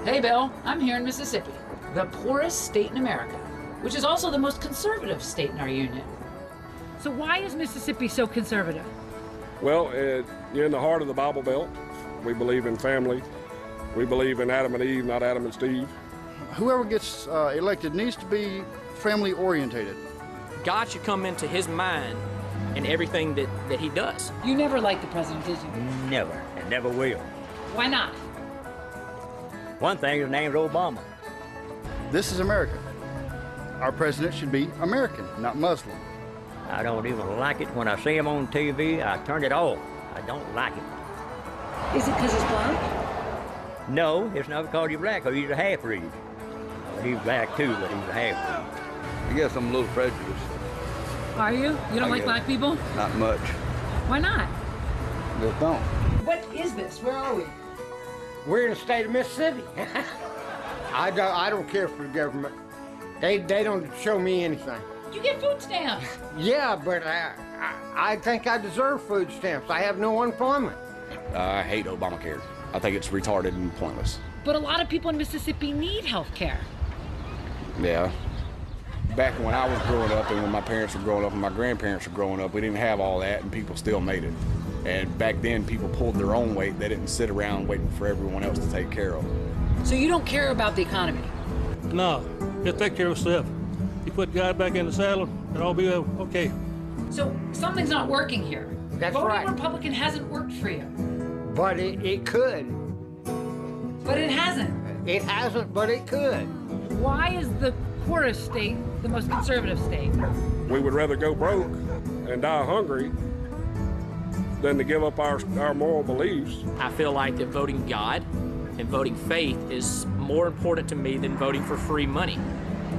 Hey, Bill, I'm here in Mississippi, the poorest state in America, which is also the most conservative state in our union. So why is Mississippi so conservative? Well, you're in the heart of the Bible Belt. We believe in family. We believe in Adam and Eve, not Adam and Steve. Whoever gets elected needs to be family orientated. God should come into his mind in everything that he does. You never liked the president, did you? Never, and never will. Why not? One thing, his name's Obama. This is America. Our president should be American, not Muslim. I don't even like it when I see him on TV. I turn it off. I don't like it. Is it because he's black? No, it's not because he's black, because he's a half-breed. He's black too, but he's a half-breed. I guess I'm a little prejudiced. Are you? You don't like black people? Not much. Why not? Just don't. What is this? Where are we? We're in the state of Mississippi. I don't care for the government. They don't show me anything. You get food stamps. Yeah, but I think I deserve food stamps. I have no employment. I hate Obamacare. I think it's retarded and pointless. But a lot of people in Mississippi need health care. Yeah. Back when I was growing up and when my parents were growing up and my grandparents were growing up, we didn't have all that and people still made it. And back then, people pulled their own weight. They didn't sit around waiting for everyone else to take care of them. So you don't care about the economy? No, just take care of yourself. You put God back in the saddle, it'll all be okay. So something's not working here. That's Voting right. Republican hasn't worked for you. But it could. But it hasn't. It hasn't, but it could. Why is the poorest state the most conservative state? We would rather go broke and die hungry than to give up our moral beliefs. I feel like that voting God and voting faith is more important to me than voting for free money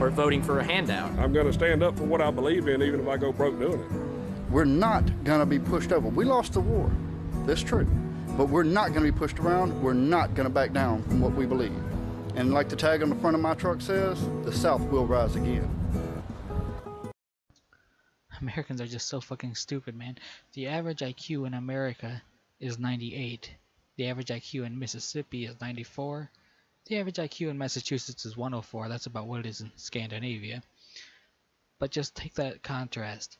or voting for a handout. I'm going to stand up for what I believe in, even if I go broke doing it. We're not going to be pushed over. We lost the war. That's true. But we're not going to be pushed around. We're not going to back down from what we believe. And like the tag on the front of my truck says, the South will rise again. Americans are just so fucking stupid, man. The average IQ in America is 98. The average IQ in Mississippi is 94. The average IQ in Massachusetts is 104. That's about what it is in Scandinavia. But just take that contrast.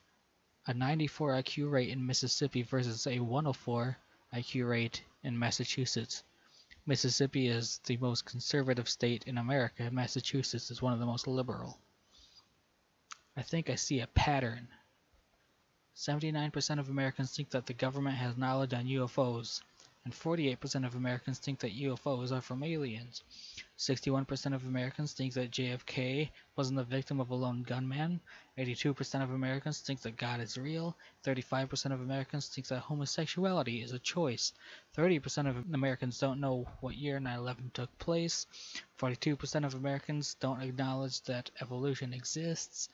A 94 IQ rate in Mississippi versus a 104 IQ rate in Massachusetts. Mississippi is the most conservative state in America. Massachusetts is one of the most liberal. I think I see a pattern. 79% of Americans think that the government has knowledge on UFOs, and 48% of Americans think that UFOs are from aliens. 61% of Americans think that JFK wasn't the victim of a lone gunman. 82% of Americans think that God is real. 35% of Americans think that homosexuality is a choice. 30% of Americans don't know what year 9/11 took place. 42% of Americans don't acknowledge that evolution exists.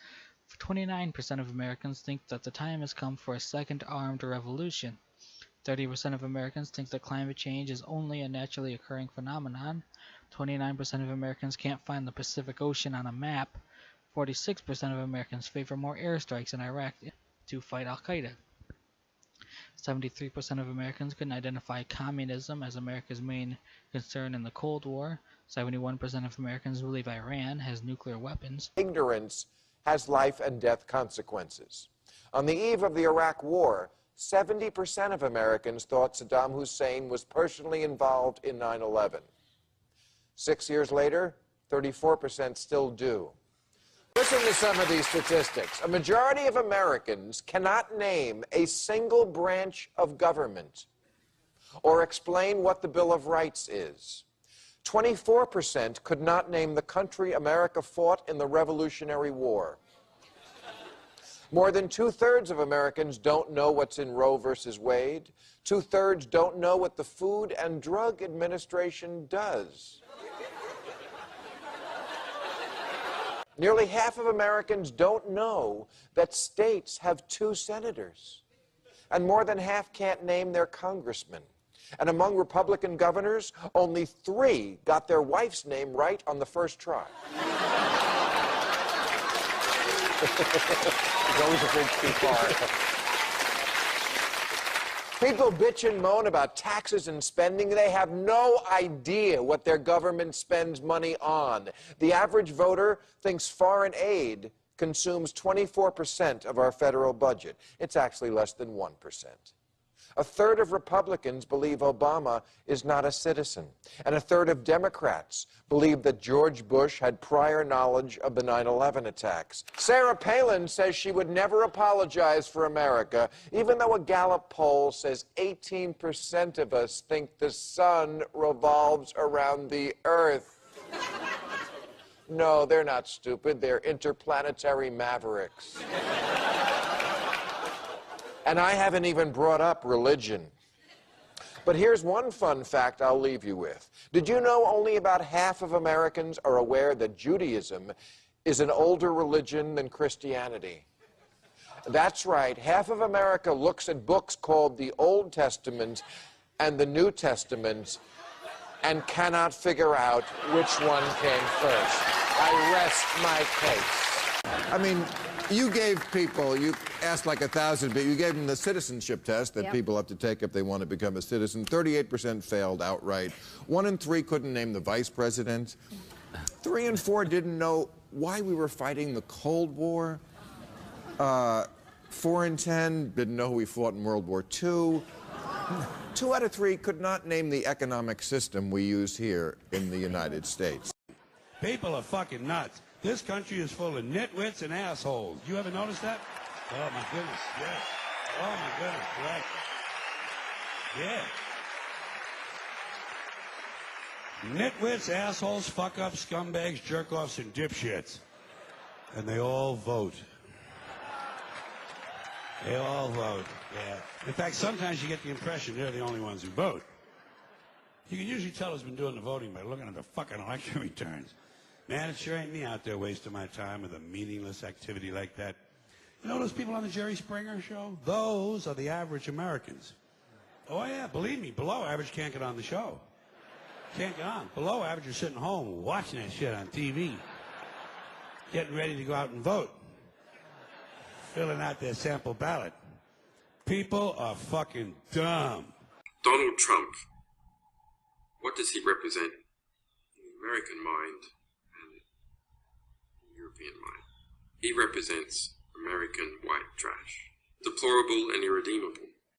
29% of Americans think that the time has come for a second armed revolution. 30% of Americans think that climate change is only a naturally occurring phenomenon. 29% of Americans can't find the Pacific Ocean on a map. 46% of Americans favor more airstrikes in Iraq to fight Al-Qaeda. 73% of Americans couldn't identify communism as America's main concern in the Cold War. 71% of Americans believe Iran has nuclear weapons. Ignorance has life and death consequences. On the eve of the Iraq War, 70% of Americans thought Saddam Hussein was personally involved in 9/11. 6 years later, 34% still do. Listen to some of these statistics. A majority of Americans cannot name a single branch of government or explain what the Bill of Rights is. 24% could not name the country America fought in the Revolutionary War. More than 2/3 of Americans don't know what's in Roe versus Wade. 2/3 don't know what the Food and Drug Administration does. Nearly half of Americans don't know that states have 2 senators. And more than half can't name their congressman. And among Republican governors, only 3 got their wife's name right on the first try. It's always a bridge too far. People bitch and moan about taxes and spending. They have no idea what their government spends money on. The average voter thinks foreign aid consumes 24% of our federal budget. It's actually less than 1%. A third of Republicans believe Obama is not a citizen, and a third of Democrats believe that George Bush had prior knowledge of the 9/11 attacks. Sarah Palin says she would never apologize for America, even though a Gallup poll says 18% of us think the sun revolves around the earth. No, they're not stupid. They're interplanetary mavericks. And I haven't even brought up religion. But here's one fun fact I'll leave you with. Did you know only about half of Americans are aware that Judaism is an older religion than Christianity? That's right. Half of America looks at books called the Old Testament and the New Testament and cannot figure out which one came first. I rest my case. I mean, you gave people, you asked like 1,000 people, you gave them the citizenship test that people have to take if they want to become a citizen. 38% failed outright. 1 in 3 couldn't name the vice president. 3 in 4 didn't know why we were fighting the Cold War. 4 in 10 didn't know who we fought in World War II. 2 out of 3 could not name the economic system we use here in the United States. People are fucking nuts. This country is full of nitwits and assholes. You ever notice that? Oh, my goodness, yes. Oh, my goodness, right. Yeah. Nitwits, assholes, fuck-ups, scumbags, jerk-offs, and dipshits. And they all vote. They all vote, yeah. In fact, sometimes you get the impression they're the only ones who vote. You can usually tell who's been doing the voting by looking at the fucking election returns. Man, it sure ain't me out there wasting my time with a meaningless activity like that. You know those people on the Jerry Springer show? Those are the average Americans. Oh, yeah, believe me, below average can't get on the show. Can't get on. Below average are sitting home watching that shit on TV. Getting ready to go out and vote. Filling out their sample ballot. People are fucking dumb. Donald Trump. What does he represent in the American mind and the European mind? He represents American white trash. Deplorable and irredeemable.